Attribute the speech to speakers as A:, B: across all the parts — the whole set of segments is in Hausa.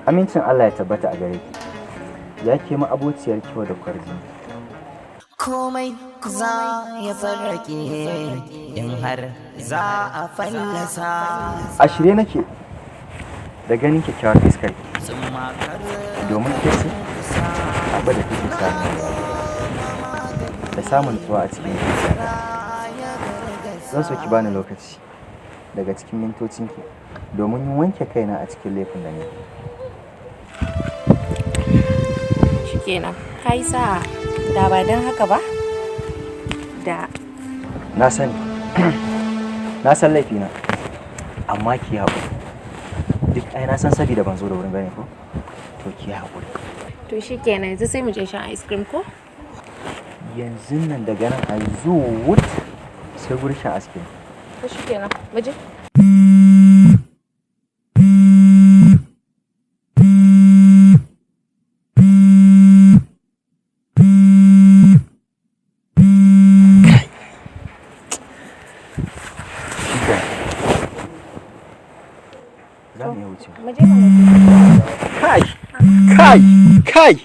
A: Amincin Allah ya tabbata a gare ki. Ya ke ma abociyar kyau da kwarji.
B: Komai za ya farrake in har za a fallasa.
A: A shirye nake da ganin kyakkyawar fiskar ki. Domin ke ce abu da kike samu da samun nutsuwa a cikin zuciyata. Zan so ki bani lokaci daga cikin mintocinki domin yin wanke kaina a cikin laifin da nake.
C: Shikenan, kai sa da ba don haka ba? Da
A: Na sani, na san laifina, amma ki haƙuri. Duk ai na san sabida ban zo da wurin bane ko? To ki haƙuri.
C: to shikenan yanzu sai mu je shan ice cream ko?
A: Yanzu nan daga nan a zuwut sai gurin shan ice cream.
C: To shikenan, mu je.
A: Za mu iya wuce.
C: Mu je mana.
A: Kai!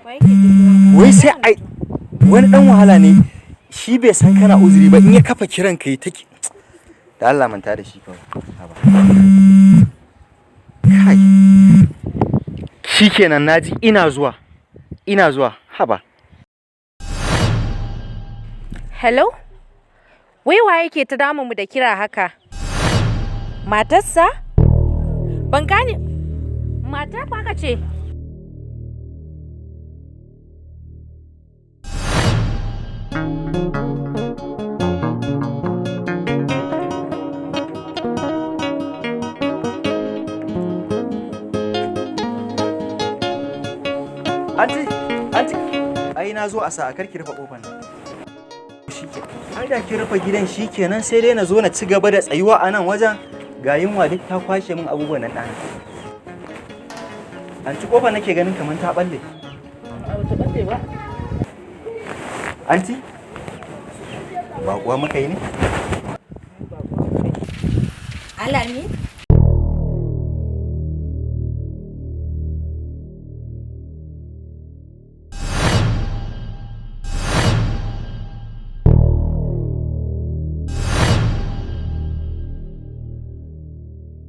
C: Wa yake jikin?
A: Wai sai ai wani dan wahala ne shi bai san kana uzuri ba in ya kafa kiran ka yi take. Da Allah manta da shi kawai. Haba. Kai! Shikenan naji ina zuwa. Haba.
C: Hello? Wai wa yake ta damu mu da kira haka? Matarsa? Ban gane. Mata fa ka ce?
A: Anti, ai na zo a sa karki rufe kofar nan. Shike. Ai da ki rufe gidan shikenan sai dai na zo na ci gaba da tsayuwa a nan wajen ga yunwa duk ta kwashe min abubuwan nan ɗana. Anti kofar nake ganin kamar ta balle.
C: Ta balle ba.
A: Anti? Ba kuwa muka yi ne?
D: Alami?